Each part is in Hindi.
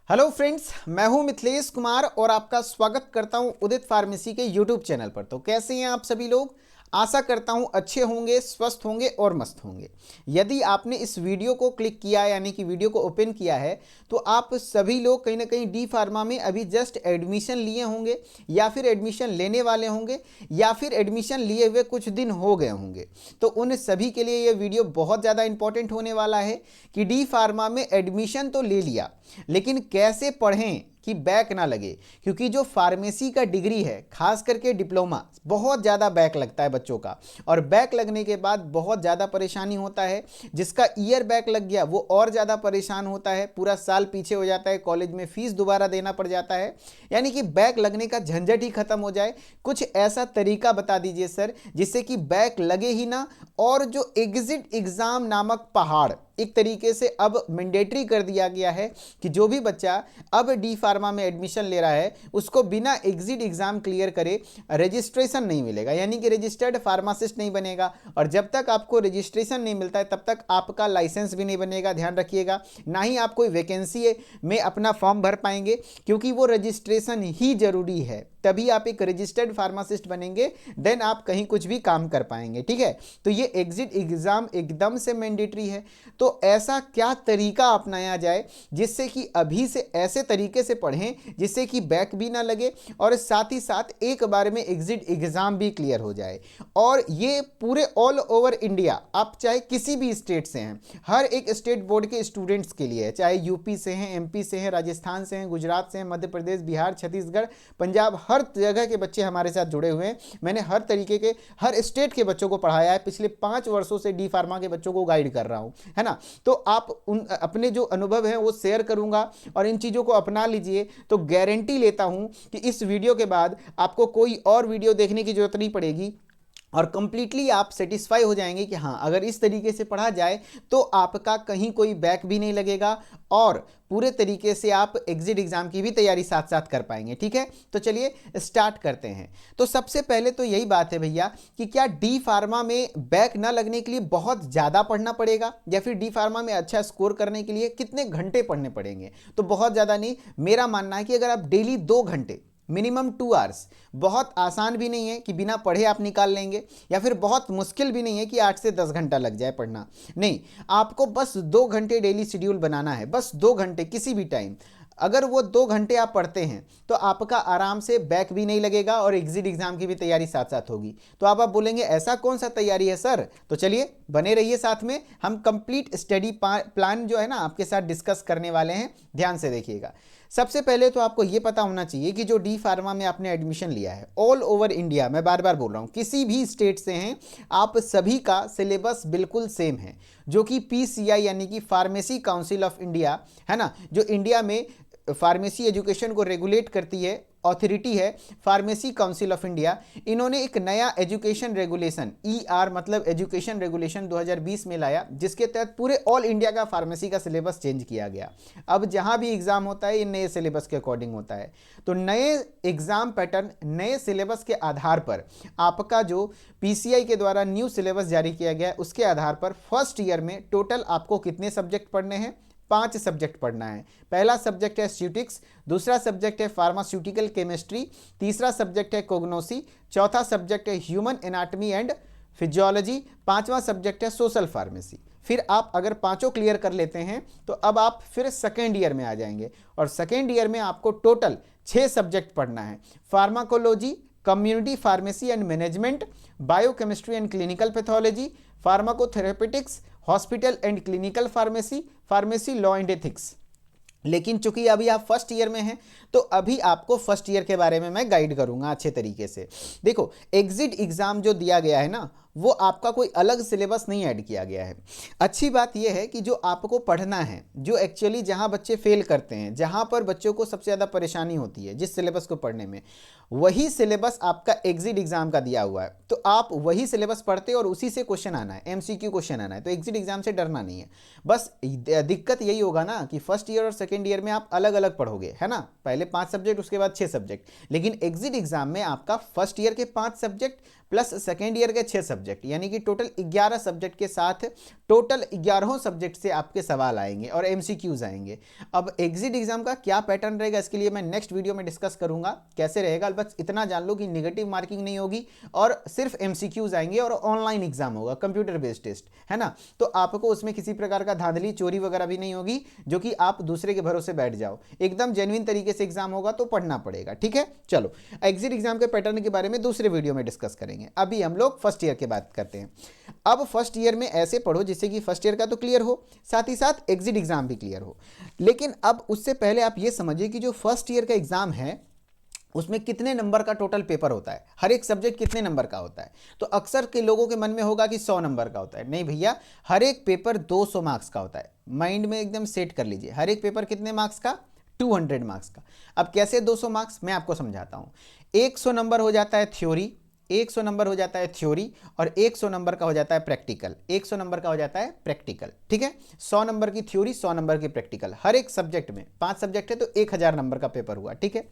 हेलो फ्रेंड्स, मैं हूं मिथिलेश कुमार और आपका स्वागत करता हूं उदित फार्मेसी के यूट्यूब चैनल पर। तो कैसे हैं आप सभी लोग? आशा करता हूं अच्छे होंगे, स्वस्थ होंगे और मस्त होंगे। यदि आपने इस वीडियो को क्लिक किया यानी कि वीडियो को ओपन किया है तो आप सभी लोग कहीं ना कहीं डी फार्मा में अभी जस्ट एडमिशन लिए होंगे या फिर एडमिशन लेने वाले होंगे या फिर एडमिशन लिए हुए कुछ दिन हो गए होंगे। तो उन सभी के लिए ये वीडियो बहुत ज़्यादा इंपॉर्टेंट होने वाला है कि डी फार्मा में एडमिशन तो ले लिया, लेकिन कैसे पढ़ें कि बैक ना लगे। क्योंकि जो फार्मेसी का डिग्री है, खास करके डिप्लोमा, बहुत ज़्यादा बैक लगता है बच्चों का, और बैक लगने के बाद बहुत ज़्यादा परेशानी होता है। जिसका ईयर बैक लग गया वो और ज़्यादा परेशान होता है, पूरा साल पीछे हो जाता है, कॉलेज में फीस दोबारा देना पड़ जाता है। यानी कि बैक लगने का झंझट ही खत्म हो जाए। कुछ ऐसा तरीका बता दीजिए सर जिससे कि बैक लगे ही ना, और जो एग्जिट एग्ज़ाम नामक पहाड़ एक तरीके से अब मैंडेटरी कर दिया गया है कि जो भी बच्चा अब डी फार्मा में एडमिशन ले रहा है उसको बिना एग्जिट एग्जाम क्लियर करे रजिस्ट्रेशन नहीं मिलेगा, यानी कि रजिस्टर्ड फार्मासिस्ट नहीं बनेगा। और जब तक आपको रजिस्ट्रेशन नहीं मिलता है तब तक आपका लाइसेंस भी नहीं बनेगा, ध्यान रखिएगा। ना ही आप कोई वैकेंसी में अपना फॉर्म भर पाएंगे, क्योंकि वो रजिस्ट्रेशन ही जरूरी है। तभी आप एक रजिस्टर्ड फार्मासिस्ट बनेंगे, देन आप कहीं कुछ भी काम कर पाएंगे। ठीक है, तो ये एग्जिट एग्जाम एकदम से मैंडेटरी है। तो ऐसा क्या तरीका अपनाया जाए जिससे कि अभी से ऐसे तरीके से पढ़ें जिससे कि बैक भी ना लगे और साथ ही साथ एक बार में एग्जिट एग्जाम भी क्लियर हो जाए। और ये पूरे ऑल ओवर इंडिया, आप चाहे किसी भी स्टेट से हैं, हर एक स्टेट बोर्ड के स्टूडेंट्स के लिए है, चाहे यूपी से हैं, एमपी से हैं, राजस्थान से हैं, गुजरात से हैं, मध्य प्रदेश, बिहार, छत्तीसगढ़, पंजाब, हर जगह के बच्चे हमारे साथ जुड़े हुए हैं। मैंने हर तरीके के हर स्टेट के बच्चों को पढ़ाया है, पिछले 5 वर्षों से डी फार्मा के बच्चों को गाइड कर रहा हूं, है ना। तो आप उन अपने जो अनुभव हैं वो शेयर करूंगा और इन चीज़ों को अपना लीजिए। तो गारंटी लेता हूं कि इस वीडियो के बाद आपको कोई और वीडियो देखने की जरूरत नहीं पड़ेगी और कंप्लीटली आप सेटिस्फाई हो जाएंगे कि हाँ, अगर इस तरीके से पढ़ा जाए तो आपका कहीं कोई बैक भी नहीं लगेगा और पूरे तरीके से आप एग्जिट एग्जाम की भी तैयारी साथ साथ कर पाएंगे। ठीक है, तो चलिए स्टार्ट करते हैं। तो सबसे पहले तो यही बात है भैया कि क्या डी फार्मा में बैक ना लगने के लिए बहुत ज़्यादा पढ़ना पड़ेगा या फिर डी फार्मा में अच्छा स्कोर करने के लिए कितने घंटे पढ़ने पड़ेंगे? तो बहुत ज़्यादा नहीं, मेरा मानना है कि अगर आप डेली 2 घंटे, मिनिमम 2 आवर्स, बहुत आसान भी नहीं है कि बिना पढ़े आप निकाल लेंगे, या फिर बहुत मुश्किल भी नहीं है कि 8 से 10 घंटा लग जाए पढ़ना। नहीं, आपको बस 2 घंटे डेली शेड्यूल बनाना है, बस 2 घंटे किसी भी टाइम। अगर वो 2 घंटे आप पढ़ते हैं तो आपका आराम से बैक भी नहीं लगेगा और एग्जिट एग्जाम की भी तैयारी साथ साथ होगी। तो आप बोलेंगे ऐसा कौन सा तैयारी है सर? तो चलिए बने रहिए साथ में, हम कंप्लीट स्टडी प्लान जो है ना आपके साथ डिस्कस करने वाले हैं। ध्यान से देखिएगा। सबसे पहले तो आपको ये पता होना चाहिए कि जो डी फार्मा में आपने एडमिशन लिया है ऑल ओवर इंडिया, मैं बार बार बोल रहा हूँ, किसी भी स्टेट से हैं आप, सभी का सिलेबस बिल्कुल सेम है। जो कि पीसीआई यानी कि फार्मेसी काउंसिल ऑफ इंडिया है ना, जो इंडिया में फार्मेसी एजुकेशन को रेगुलेट करती है, अथॉरिटी है, फार्मेसी काउंसिल ऑफ इंडिया, इन्होंने एक नया एजुकेशन रेगुलेशन ईआर मतलब एजुकेशन रेगुलेशन 2020 में लाया, जिसके तहत पूरे ऑल इंडिया का फार्मेसी का सिलेबस चेंज किया गया। अब जहां भी एग्जाम होता है ये नए सिलेबस के अकॉर्डिंग होता है। तो नए एग्जाम पैटर्न, नए सिलेबस के आधार पर आपका जो पीसीआई के द्वारा न्यू सिलेबस जारी किया गया है उसके आधार पर फर्स्ट ईयर में टोटल आपको कितने सब्जेक्ट पढ़ने हैं? 5 सब्जेक्ट पढ़ना है। पहला सब्जेक्ट है स्यूटिक्स, दूसरा सब्जेक्ट है फार्मास्यूटिकल केमिस्ट्री, तीसरा सब्जेक्ट है कोग्नोसी, चौथा सब्जेक्ट है ह्यूमन एनाटमी एंड फिजियोलॉजी, पांचवा सब्जेक्ट है सोशल फार्मेसी। फिर आप अगर पांचों क्लियर कर लेते हैं तो अब आप फिर सेकेंड ईयर में आ जाएंगे और सेकेंड ईयर में आपको टोटल 6 सब्जेक्ट पढ़ना है। Pharmacology, community pharmacy and management, biochemistry and clinical pathology, pharmacotherapeutics, hospital and clinical pharmacy, pharmacy law and ethics. लेकिन चूंकि अभी आप फर्स्ट ईयर में हैं तो अभी आपको फर्स्ट ईयर के बारे में मैं गाइड करूंगा अच्छे तरीके से। देखो, एग्जिट एग्जाम जो दिया गया है ना, वो आपका कोई अलग सिलेबस नहीं ऐड किया गया है। अच्छी बात यह है कि जो आपको पढ़ना है, जो एक्चुअली जहां बच्चे फेल करते हैं, जहां पर बच्चों को सबसे ज़्यादा परेशानी होती है जिस सिलेबस को पढ़ने में, वही सिलेबस आपका एग्जिट एग्जाम का दिया हुआ है। तो आप वही सिलेबस पढ़ते और उसी से क्वेश्चन आना है, एमसीक्यू क्वेश्चन आना है। तो एग्जिट एग्जाम से डरना नहीं है। बस दिक्कत यही होगा ना कि फर्स्ट ईयर और सेकेंड ईयर में आप अलग अलग पढ़ोगे, है ना, पहले 5 सब्जेक्ट उसके बाद 6 सब्जेक्ट। लेकिन एग्जिट एग्जाम में आपका फर्स्ट ईयर के 5 सब्जेक्ट प्लस सेकेंड ईयर के 6 सब्जेक्ट सब्जेक्ट, यानी कि टोटल 11 सब्जेक्ट के साथ टोटल 11 सब्जेक्ट से आपके सवाल आएंगे और एमसीक्यूज आएंगे। अब एग्जिट एग्जाम का क्या पैटर्न रहेगा इसके लिए मैं नेक्स्ट वीडियो में डिस्कस करूंगा कैसे रहेगा। बस इतना जान लो कि नेगेटिव मार्किंग नहीं होगी और सिर्फ एमसीक्यूज आएंगे और ऑनलाइन एग्जाम होगा, कंप्यूटर बेस्ड टेस्ट है ना। तो आपको उसमें किसी प्रकार का धांधली चोरी वगैरह भी नहीं होगी जो कि आप दूसरे के भरोसे बैठ जाओ। एकदम जेन्युइन तरीके से एग्जाम होगा तो पढ़ना पड़ेगा, ठीक है। चलो एग्जिट एग्जाम के पैटर्न के बारे में दूसरे वीडियो में डिस्कस करेंगे। अभी हम लोग फर्स्ट ईयर की बात करते हैं। अब फर्स्ट ईयर में ऐसे पढ़ो जिससे कि फर्स्ट ईयर का तो क्लियर हो, साथ ही साथ एग्जिट एग्जाम भी क्लियर हो। लेकिन अब उससे पहले आप ये समझिए कि जो फर्स्ट ईयर का एग्जाम है उसमें कितने नंबर का टोटल पेपर होता है, हर एक सब्जेक्ट कितने नंबर का होता है। तो अक्सर के लोगों के मन में होगा कि 100 नंबर का होता है। नहीं भैया, हर एक पेपर 200 मार्क्स का होता है। माइंड में एकदम सेट कर लीजिए, हर एक पेपर कितने मार्क्स का, 200 मार्क्स का। अब कैसे 200 मार्क्स, मैं आपको समझाता हूँ। 100 नंबर हो जाता है थ्योरी, 100 नंबर हो जाता है थ्योरी और 100 नंबर का हो जाता है प्रैक्टिकल। 100 नंबर का हो जाता है प्रैक्टिकल, ठीक है। 100 नंबर की थ्योरी, 100 नंबर की प्रैक्टिकल, हर एक सब्जेक्ट में 5 सब्जेक्ट है तो 1000 नंबर का पेपर हुआ, ठीक है।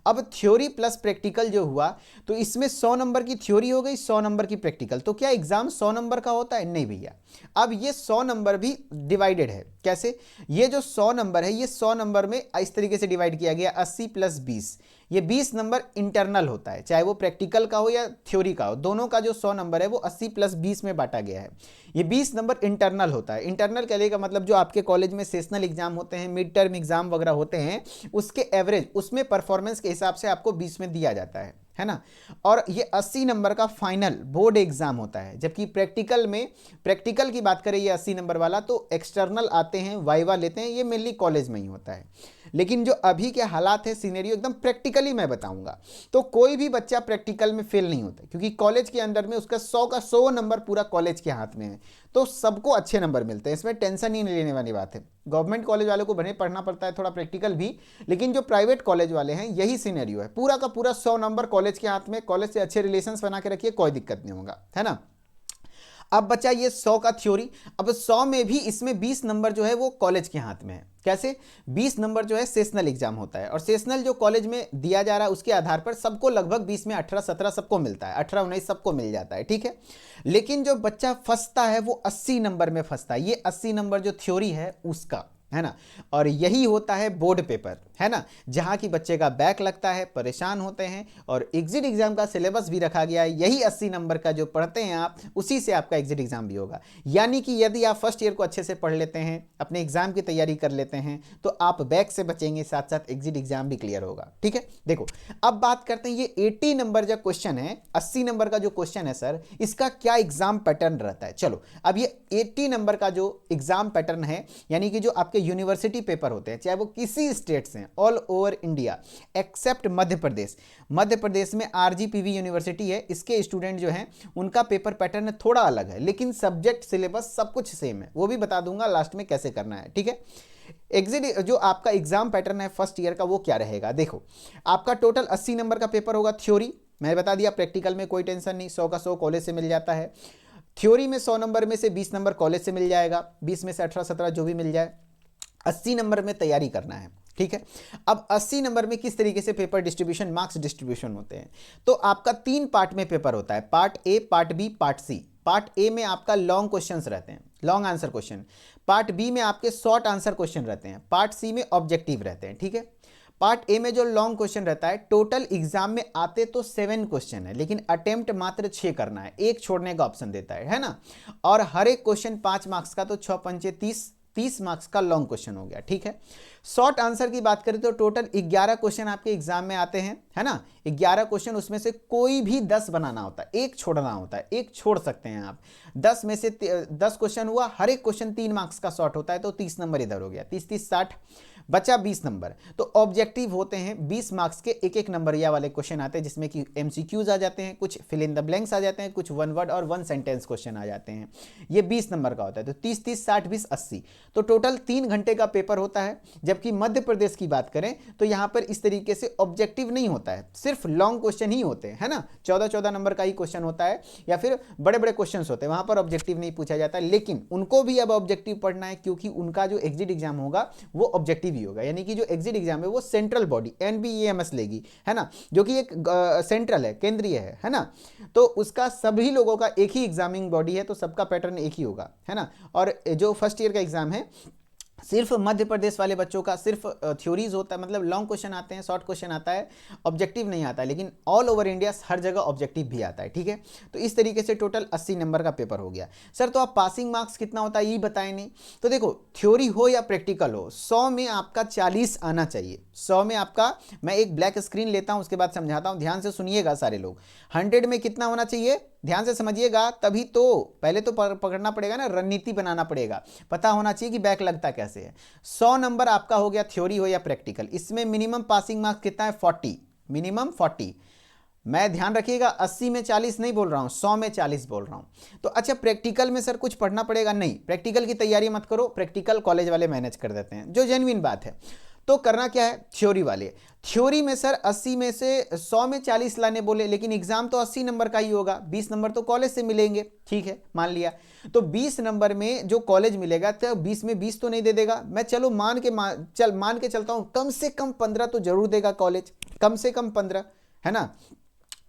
अब थ्योरी प्लस प्रैक्टिकल जो हुआ तो इसमें 100 नंबर की थ्योरी हो गई, 100 नंबर की प्रैक्टिकल। तो क्या एग्जाम 100 नंबर का होता है? नहीं भैया। अब ये 100 नंबर भी डिवाइडेड है। कैसे? ये जो 100 नंबर है ये 100 नंबर में इस तरीके से डिवाइड किया गया, 80 + 20। ये 20 नंबर इंटरनल होता है, चाहे वो प्रैक्टिकल का हो या थ्योरी का हो। दोनों का जो 100 नंबर है वो 80 + 20 में बांटा गया है। ये 20 नंबर इंटरनल होता है। इंटरनल कहने का मतलब जो आपके कॉलेज में सेशनल एग्जाम होते हैं, मिड टर्म एग्जाम वगैरह होते हैं, उसके एवरेज, उसमें परफॉर्मेंस के हिसाब से आपको 20 में दिया जाता है ना। और ये 80 नंबर का फाइनल बोर्ड एग्जाम होता है। जबकि प्रैक्टिकल में, प्रैक्टिकल की बात करें ये 80 नंबर वाला, तो एक्सटर्नल आते हैं, वाइवा लेते हैं, ये मेनली कॉलेज में ही होता है। लेकिन जो अभी के हालात है, सिनेरियो एकदम प्रैक्टिकली मैं बताऊंगा। तो कोई भी बच्चा प्रैक्टिकल में फेल नहीं होता, क्योंकि कॉलेज के अंदर में उसका 100 का 100 नंबर पूरा कॉलेज के हाथ में है, तो सबको अच्छे नंबर मिलते हैं। इसमें टेंशन ही नहीं लेने वाली बात है। गवर्नमेंट कॉलेज वालों को भले पढ़ना पड़ता है थोड़ा प्रैक्टिकल भी, लेकिन जो प्राइवेट कॉलेज वाले हैं यही सिनेरियो है, पूरा का पूरा 100 नंबर कॉलेज के हाथ में। कॉलेज से अच्छे रिलेशंस बना के रखिए, कोई दिक्कत नहीं होगा, है ना। अब बचा ये 100 का थ्योरी। अब 100 में भी इसमें 20 नंबर जो है वो कॉलेज के हाथ में है। कैसे? 20 नंबर जो है सेशनल एग्जाम होता है, और सेशनल जो कॉलेज में दिया जा रहा है उसके आधार पर सबको लगभग 20 में 18 17 सबको मिलता है, 18 19 सबको मिल जाता है, ठीक है। लेकिन जो बच्चा फंसता है वो 80 नंबर में फंसता है। ये 80 नंबर जो थ्योरी है उसका, है ना। और यही होता है बोर्ड पेपर, है ना, जहां की बच्चे का बैक लगता है, परेशान होते हैं। और एग्जिट एग्जाम का सिलेबस भी रखा गया है, यही 80 नंबर का जो पढ़ते हैं आप, उसी से आपका एग्जिट एग्जाम भी होगा। यानी कि यदि आप फर्स्ट ईयर को अच्छे से पढ़ लेते हैं, अपने एग्जाम की तैयारी कर लेते हैं, तो आप बैक से बचेंगे, साथ साथ एग्जिट एग्जाम भी क्लियर होगा, ठीक है। देखो अब बात करते हैं, ये 80 नंबर जो क्वेश्चन है, 80 नंबर का जो क्वेश्चन है सर, इसका क्या एग्जाम पैटर्न रहता है। चलो अब ये 80 नंबर का जो एग्जाम पैटर्न है, यानी कि जो आपके यूनिवर्सिटी पेपर होते हैं, चाहे वो किसी स्टेट से, all over India accept Madhya Pradesh. Madhya Pradesh में आरजीपीवी यूनिवर्सिटी है, इसके स्टूडेंट जो हैं उनका पेपर पैटर्न थोड़ा अलग है, लेकिन सब्जेक्ट सिलेबस सब कुछ सेम है। वो भी बता दूंगा लास्ट में कैसे करना है, ठीक है। एग्जिट जो आपका एग्जाम पैटर्न है फर्स्ट ईयर का, वो क्या रहेगा। देखो आपका टोटल 80 नंबर का पेपर होगा थ्योरी, मैं बता दिया। प्रैक्टिकल में कोई टेंशन नहीं, 100 का 100 कॉलेज से मिल जाता है। थ्योरी में 100 नंबर में से 20 नंबर कॉलेज से मिल जाएगा, 20 में से 18 17 जो भी मिल जाए। 80 नंबर में तैयारी करना है, ठीक है। अब 80 नंबर में किस तरीके से पेपर डिस्ट्रीब्यूशन, मार्क्स डिस्ट्रीब्यूशन होते हैं, तो आपका 3 पार्ट में पेपर होता है, part A, part B, part C. Part A में आपका लॉन्ग क्वेश्चंस रहते हैं, long answer question. Part B में आपके शॉर्ट आंसर क्वेश्चन रहते हैं। पार्ट सी में ऑब्जेक्टिव रहते हैं, ठीक है। पार्ट ए में जो लॉन्ग क्वेश्चन रहता है, टोटल एग्जाम में आते तो 7 क्वेश्चन है, लेकिन अटेम्प्ट मात्र 6 करना है, एक छोड़ने का ऑप्शन देता है ना। और हर एक क्वेश्चन 5 मार्क्स का, तो 6 पंचे 30 मार्क्स का लॉन्ग क्वेश्चन हो गया, ठीक है। शॉर्ट आंसर की बात करें तो टोटल 11 क्वेश्चन आपके एग्जाम में आते हैं, है ना। 11 क्वेश्चन, उसमें से कोई भी 10 बनाना होता है, एक छोड़ना होता है, एक छोड़ सकते हैं आप। 10 में से 10 क्वेश्चन हुआ, हर एक क्वेश्चन 3 मार्क्स का शॉर्ट होता है, तो 30 नंबर इधर हो गया, 30 30 60 बचा 20 नंबर। तो ऑब्जेक्टिव होते हैं 20 मार्क्स के, एक एक नंबरिया वाले क्वेश्चन आते हैं, जिसमें कि एमसीक्यूज आ जाते हैं, कुछ फिल इन द ब्लैंक्स आ जाते हैं, कुछ 1 वर्ड और 1 सेंटेंस क्वेश्चन आ जाते हैं। ये 20 नंबर का होता है। तो 30 30 60 20 80, तो टोटल 3 घंटे का पेपर होता है। जबकि मध्य प्रदेश की बात करें तो यहाँ पर इस तरीके से ऑब्जेक्टिव नहीं होता है, सिर्फ लॉन्ग क्वेश्चन ही होते हैं, है ना। 14 नंबर का ही क्वेश्चन होता है, या फिर बड़े बड़े क्वेश्चन होते हैं, वहां पर ऑब्जेक्टिव नहीं पूछा जाता। लेकिन उनको भी अब ऑब्जेक्टिव पढ़ना है, क्योंकि उनका जो एग्जिट एग्जाम होगा वो ऑब्जेक्टिव कभी भी होगा, यानी कि जो एग्जिट एग्जाम है वो सेंट्रल बॉडी NBEMS लेगी, है ना, जो कि एक सेंट्रल है, केंद्रीय है ना। तो उसका सभी लोगों का एक ही एग्जामिंग बॉडी है, तो सबका पैटर्न एक ही होगा, है ना। और जो फर्स्ट ईयर का एग्जाम है सिर्फ मध्य प्रदेश वाले बच्चों का सिर्फ थ्योरीज होता है, मतलब लॉन्ग क्वेश्चन आते हैं, शॉर्ट क्वेश्चन आता है, ऑब्जेक्टिव नहीं आता है, लेकिन ऑल ओवर इंडिया हर जगह ऑब्जेक्टिव भी आता है, ठीक है। तो इस तरीके से टोटल 80 नंबर का पेपर हो गया। सर तो आप पासिंग मार्क्स कितना होता है ये बताएं नहीं। तो देखो थ्योरी हो या प्रैक्टिकल हो, 100 में आपका 40 आना चाहिए। 100 में आपका, मैं एक ब्लैक स्क्रीन लेता हूं उसके बाद समझाता हूं, ध्यान से सुनिएगा सारे लोग। 100 में कितना होना चाहिए, ध्यान से समझिएगा, तभी तो पहले तो पकड़ना पड़ेगा ना, रणनीति बनाना पड़ेगा, पता होना चाहिए कि बैक लगता कैसे है। 100 नंबर आपका हो गया थ्योरी हो या प्रैक्टिकल। इसमें मिनिमम पासिंग मार्क्स कितना है, 40, मिनिमम 40। मैं ध्यान रखिएगा 80 में 40 नहीं बोल रहा हूं, 100 में 40 बोल रहा हूं। तो अच्छा प्रैक्टिकल में सर कुछ पढ़ना पड़ेगा, नहीं प्रैक्टिकल की तैयारी मत करो, प्रैक्टिकल कॉलेज वाले मैनेज कर देते हैं, जो जेन्युइन बात है। तो करना क्या है, थ्योरी वाले, थ्योरी में सर 80 में से 100 में 40 लाने बोले, लेकिन एग्जाम तो 80 नंबर का ही होगा, 20 नंबर तो कॉलेज से मिलेंगे, ठीक है मान लिया। तो 20 नंबर में जो कॉलेज मिलेगा तो 20 में 20 तो नहीं दे देगा, मैं चलो मान के चलता हूं कम से कम 15 तो जरूर देगा कॉलेज, कम से कम 15, है ना।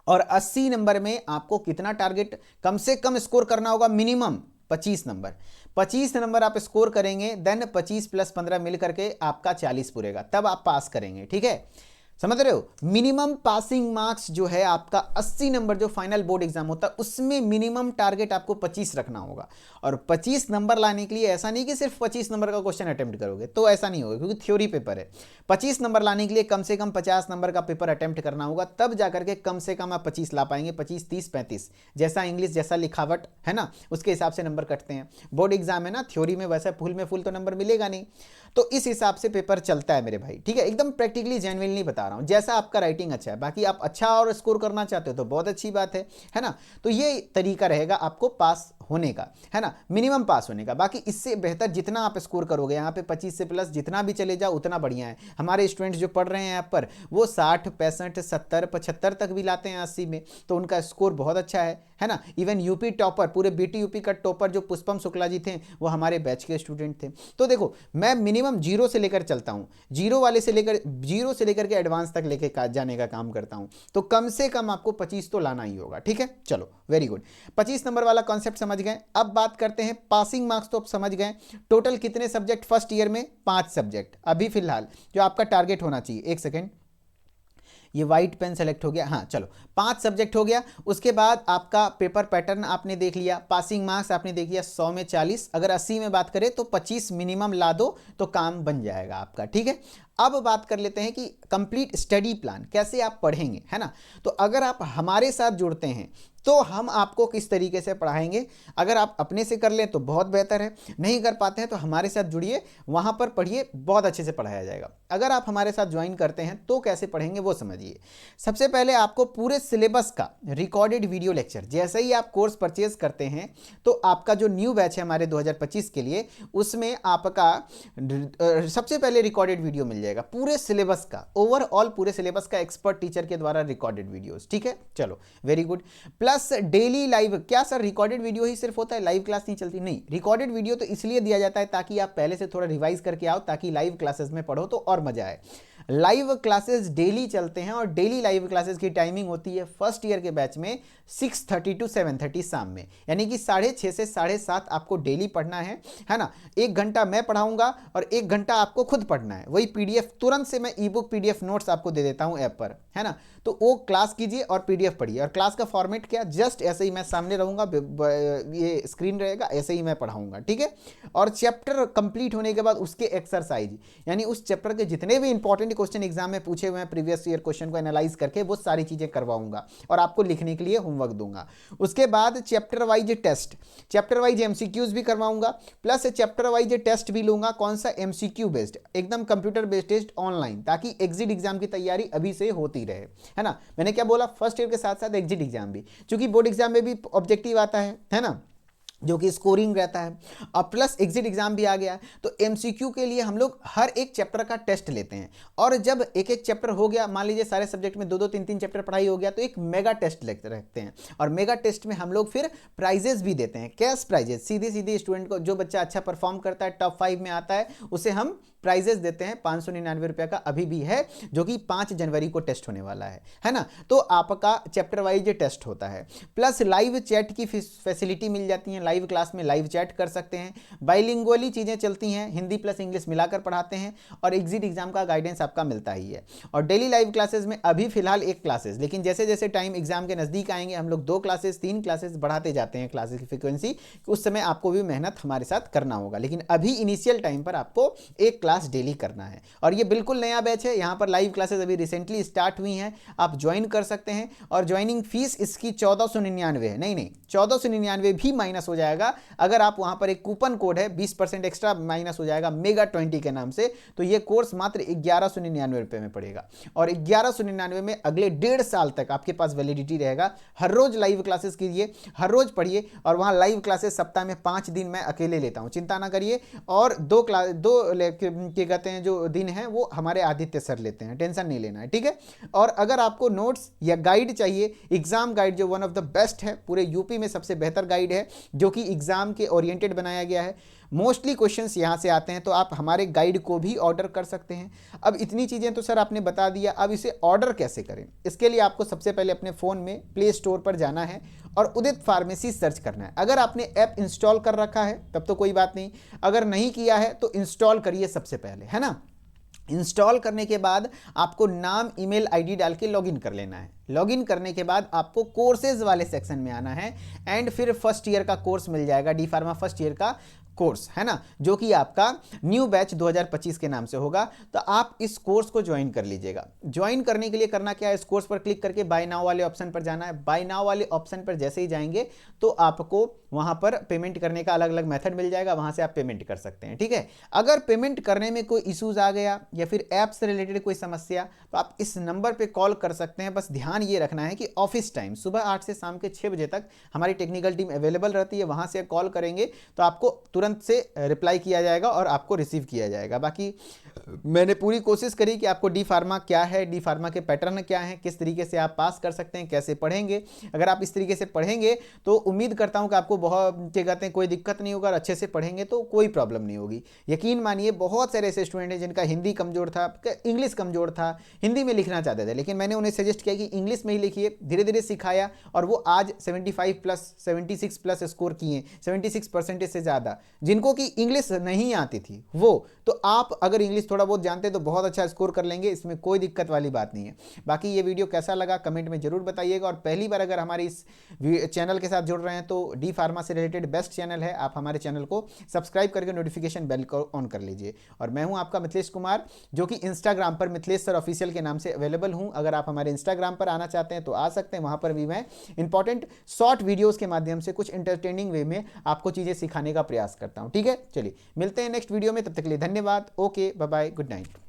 और 80 नंबर में आपको कितना टारगेट कम से कम स्कोर करना होगा, मिनिमम 25 नंबर। 25 नंबर आप स्कोर करेंगे, देन 25 + 15 मिल करके आपका 40 पूरेगा, तब आप पास करेंगे, ठीक है, समझ रहे हो। मिनिमम पासिंग मार्क्स जो है आपका 80 नंबर, जो फाइनल बोर्ड एग्जाम होता है उसमें मिनिमम टारगेट आपको 25 रखना होगा। और 25 नंबर लाने के लिए ऐसा नहीं कि सिर्फ 25 नंबर का क्वेश्चन अटेम्प्ट करोगे, तो ऐसा नहीं होगा, क्योंकि थ्योरी पेपर है। 25 नंबर लाने के लिए कम से कम 50 नंबर का पेपर अटेम्प्ट करना होगा, तब जाकर के कम से कम आप 25 ला पाएंगे, 25, 30, 35, जैसा इंग्लिश जैसा लिखावट है ना, उसके हिसाब से नंबर कटते हैं। बोर्ड एग्जाम है ना, थ्योरी में वैसा फुल में फुल तो नंबर मिलेगा नहीं, तो इस हिसाब से पेपर चलता है मेरे भाई, ठीक है, एकदम प्रैक्टिकली जेन्युइनली बता रहा हूं, जैसा आपका राइटिंग अच्छा है। बाकी आप अच्छा और स्कोर करना चाहते हो तो बहुत अच्छी बात है ना। तो ये तरीका रहेगा आपको पास होने का, है ना, मिनिमम पास होने का। बाकी इससे बेहतर जितना आप स्कोर करोगे, यहाँ पे 25 से प्लस जितना भी चले जाओ उतना बढ़िया है। हमारे स्टूडेंट्स जो पढ़ रहे हैं यहाँ पर वो 60, 65, 70, 75 तक भी लाते हैं 80 में, तो उनका स्कोर बहुत अच्छा है ना। इवन यूपी टॉपर, पूरे बीटी यूपी का टॉपर जो पुष्पम शुक्ला जी थे, वो हमारे बैच के स्टूडेंट थे। तो देखो मैं मिनिमम 0 से लेकर चलता हूँ, 0 वाले से लेकर के एडवांस तक लेके जाने का काम करता हूँ, तो कम से कम आपको 25 तो लाना ही होगा, ठीक है। चलो वेरी गुड, 25 नंबर वाला कॉन्सेप्ट समझ गए। अब बात करते हैं पासिंग मार्क्स, तो आप समझ गए टोटल कितने सब्जेक्ट फर्स्ट ईयर में, 5 सब्जेक्ट अभी फिलहाल जो आपका टारगेट होना चाहिए। एक सेकेंड, ये वाइट पेन सेलेक्ट हो गया, हाँ चलो 5 सब्जेक्ट हो गया। उसके बाद आपका पेपर पैटर्न आपने देख लिया, पासिंग मार्क्स आपने देख लिया 100 में 40, अगर 80 में बात करें तो 25 मिनिमम ला दो तो काम बन जाएगा आपका, ठीक है। अब बात कर लेते हैं कि कंप्लीट स्टडी प्लान कैसे आप पढ़ेंगे, है ना। तो अगर आप हमारे साथ जुड़ते हैं तो हम आपको किस तरीके से पढ़ाएंगे, अगर आप अपने से कर लें तो बहुत बेहतर है, नहीं कर पाते हैं तो हमारे साथ जुड़िए, वहाँ पर पढ़िए, बहुत अच्छे से पढ़ाया जाएगा। अगर आप हमारे साथ ज्वाइन करते हैं तो कैसे पढ़ेंगे वो समझिए। सबसे पहले आपको पूरे सिलेबस का रिकॉर्डेड वीडियो लेक्चर, जैसे ही आप कोर्स परचेज करते हैं तो आपका जो न्यू बैच है हमारे 2025 के लिए, उसमें आपका सबसे पहले रिकॉर्डेड वीडियो मिल जाएगा पूरे सिलेबस का, ओवरऑल पूरे सिलेबस का एक्सपर्ट टीचर के द्वारा रिकॉर्डेड वीडियोस, ठीक है। चलो very good, plus daily live. क्या सर रिकॉर्डेड वीडियो ही सिर्फ होता है, लाइव क्लास नहीं चलती? नहीं, रिकॉर्डेड वीडियो तो इसलिए दिया जाता है ताकि आप पहले से थोड़ा रिवाइज करके आओ, ताकि लाइव क्लासेस में पढ़ो तो और मजा आए। लाइव क्लासेस डेली चलते हैं और डेली लाइव क्लासेस की टाइमिंग होती है फर्स्ट ईयर के बैच में 6:30 to 7:30 शाम में, यानी कि 6:30 से 7:30 आपको डेली पढ़ना है ना। 1 घंटा मैं पढ़ाऊंगा और 1 घंटा आपको खुद पढ़ना है। वही पीडीएफ तुरंत से मैं ई बुक पीडीएफ नोट्स आपको दे देता हूं ऐप पर, है ना। तो वो क्लास कीजिए और पीडीएफ पढ़िए। और क्लास का फॉर्मेट क्या, जस्ट ऐसे ही मैं सामने रहूंगा, ये स्क्रीन रहेगा, ऐसे ही मैं पढ़ाऊंगा, ठीक है। और चैप्टर कंप्लीट होने के बाद उसके एक्सरसाइज, यानी उस चैप्टर के जितने भी इंपॉर्टेंट क्वेश्चन एग्जाम में पूछे हुए हैं प्रीवियस ईयर क्वेश्चन को एनालाइज करके, वो सारी चीजें करवाऊंगा और आपको लिखने के लिए होमवर्क दूंगा। उसके बाद chapter wise test, chapter wise MCQs भी करवाऊंगा, प्लस चैप्टर वाइज टेस्ट भी लूंगा। कौन सा, एमसीक्यू बेस्ड, एकदम कंप्यूटर बेस्ड टेस्ट ऑनलाइन, ताकि एग्जिट एग्जाम की तैयारी अभी से होती रहे, है ना। मैंने क्या बोला, फर्स्ट ईयर के साथ साथ एग्जिट एग्जाम भी, क्योंकि बोर्ड एग्जाम में भी ऑब्जेक्टिव आता है ना, जो कि स्कोरिंग रहता है, और प्लस एग्जिट एग्जाम भी आ गया। तो एमसीक्यू के लिए हम लोग हर एक चैप्टर का टेस्ट लेते हैं, और जब एक एक चैप्टर हो गया, मान लीजिए सारे सब्जेक्ट में 2-2, 3-3 चैप्टर पढ़ाई हो गया, तो एक मेगा टेस्ट रखते हैं। और मेगा टेस्ट में हम लोग फिर प्राइजेस भी देते हैं, कैश प्राइजेस, सीधे सीधे स्टूडेंट को, जो बच्चा अच्छा परफॉर्म करता है, टॉप 5 में आता है, उसे हम प्राइजेस देते हैं, 599 रुपये का अभी भी है, जो कि 5 जनवरी को टेस्ट होने वाला है ना। तो आपका चैप्टर वाइज टेस्ट होता है, प्लस लाइव चैट की फैसिलिटी मिल जाती है, लाइव क्लास में लाइव चैट कर सकते हैं, बाइलिंगुअली चीज़ें चलती हैं, हिंदी प्लस इंग्लिश मिलाकर पढ़ाते हैं, और एग्जिट एग्जाम का गाइडेंस आपका मिलता ही है। और डेली लाइव क्लासेस में अभी फिलहाल 1 क्लासेस, लेकिन जैसे जैसे टाइम एग्जाम के नज़दीक आएंगे हम लोग 2 क्लासेस 3 क्लासेस बढ़ाते जाते हैं क्लासेस की फ्रीक्वेंसी, उस समय आपको भी मेहनत हमारे साथ करना होगा, लेकिन अभी इनिशियल टाइम पर आपको 1 क्लास डेली करना है। और ये बिल्कुल नया बैच है, यहाँ पर लाइव क्लासेस अभी रिसेंटली स्टार्ट हुई हैं, आप ज्वाइन कर सकते हैं। और ज्वाइनिंग फीस इसकी 1499 है, नहीं 1499 भी माइनस हो जाएगा अगर आप वहाँ पर एक कूपन कोड है 20% एक्स्ट्रा माइनस हो जाएगा मेगा 20 के नाम से, तो ये कोर्स मात्र 1199 रुपये में पड़ेगा। और 1199 में अगले 1.5 साल तक आपके पास वैलिडिटी रहेगा। हर रोज लाइव क्लासेस कीजिए, हर रोज पढ़िए, और वहाँ लाइव क्लासेस सप्ताह में 5 दिन मैं अकेले लेता हूँ, चिंता ना करिए। और 2 क्या कहते हैं जो दिन हैं वो हमारे आदित्य सर लेते हैं, टेंशन नहीं लेना है, ठीक है। और अगर आपको नोट्स या गाइड चाहिए, एग्जाम गाइड जो वन ऑफ द बेस्ट है, पूरे यूपी में सबसे बेहतर गाइड है, जो कि एग्जाम के ओरिएंटेड बनाया गया है, मोस्टली क्वेश्चंस यहाँ से आते हैं, तो आप हमारे गाइड को भी ऑर्डर कर सकते हैं। अब इतनी चीज़ें तो सर आपने बता दिया, अब इसे ऑर्डर कैसे करें? इसके लिए आपको सबसे पहले अपने फ़ोन में प्ले स्टोर पर जाना है और उदित फार्मेसी सर्च करना है। अगर आपने ऐप इंस्टॉल कर रखा है तब तो कोई बात नहीं, अगर नहीं किया है तो इंस्टॉल करिए सबसे पहले, है ना। इंस्टॉल करने के बाद आपको नाम, ईमेल, आईडी डाल के लॉगिन कर लेना है। लॉगिन करने के बाद आपको कोर्सेज वाले सेक्शन में आना है, एंड फिर फर्स्ट ईयर का कोर्स मिल जाएगा, डी फार्मा फर्स्ट ईयर का कोर्स, है ना, जो कि आपका न्यू बैच 2025 के नाम से होगा। तो आप इस कोर्स को ज्वाइन कर लीजिएगा। ज्वाइन करने के लिए करना क्या है, इस कोर्स पर क्लिक करके बाय नाउ वाले ऑप्शन पर जाना है। बाय नाउ वाले ऑप्शन पर जैसे ही जाएंगे तो आपको वहां पर पेमेंट करने का अलग अलग मेथड मिल जाएगा, वहां से आप पेमेंट कर सकते हैं, ठीक है। अगर पेमेंट करने में कोई इश्यूज आ गया या फिर ऐप से रिलेटेड कोई समस्या, तो आप इस नंबर पर कॉल कर सकते हैं। बस ध्यान ये रखना है कि ऑफिस टाइम सुबह 8 से शाम के 6 बजे तक हमारी टेक्निकल टीम अवेलेबल रहती है, वहां से कॉल करेंगे तो आपको तुरंत से रिप्लाई किया जाएगा और आपको रिसीव किया जाएगा। बाकी मैंने पूरी कोशिश करी कि आपको डी फार्मा क्या है, डी फार्मा के पैटर्न क्या हैं, किस तरीके से आप पास कर सकते हैं, कैसे पढ़ेंगे। अगर आप इस तरीके से पढ़ेंगे तो उम्मीद करता हूं कि आपको बहुत क्या कहते हैं कोई दिक्कत नहीं होगा, और अच्छे से पढ़ेंगे तो कोई प्रॉब्लम नहीं होगी। यकीन मानिए बहुत सारे ऐसे स्टूडेंट हैं जिनका हिंदी कमजोर था, इंग्लिश कमजोर था, हिंदी में लिखना चाहते थे, लेकिन मैंने उन्हें सजेस्ट किया कि इंग्लिश में ही लिखिए, धीरे धीरे सिखाया, और वो आज 76+ स्कोर किए, 76% से ज़्यादा। जिनको कि इंग्लिश नहीं आती थी वो, तो आप अगर इंग्लिश थोड़ा बहुत जानते तो बहुत अच्छा स्कोर कर लेंगे, इसमें कोई दिक्कत वाली बात नहीं है। बाकी ये वीडियो कैसा लगा कमेंट में जरूर बताइएगा, और पहली बार अगर हमारे इस चैनल के साथ जुड़ रहे हैं तो डी फार्मा से रिलेटेड बेस्ट चैनल है, आप हमारे चैनल को सब्सक्राइब करके नोटिफिकेशन बेल को ऑन कर लीजिए। और मैं हूं आपका मिथिलेश कुमार, जो कि इंस्टाग्राम पर मिथिलेश सर ऑफिशियल के नाम से अवेलेबल हूं। अगर आप हमारे इंस्टाग्राम पर आना चाहते हैं तो आ सकते हैं, वहां पर भी मैं इंपॉर्टेंट शॉर्ट वीडियोस के माध्यम से कुछ एंटरटेनिंग वे में आपको चीजें सिखाने का प्रयास करता हूं, ठीक है। चलिए मिलते हैं नेक्स्ट वीडियो में, तब तक के लिए धन्यवाद। Okay, bye bye, good night.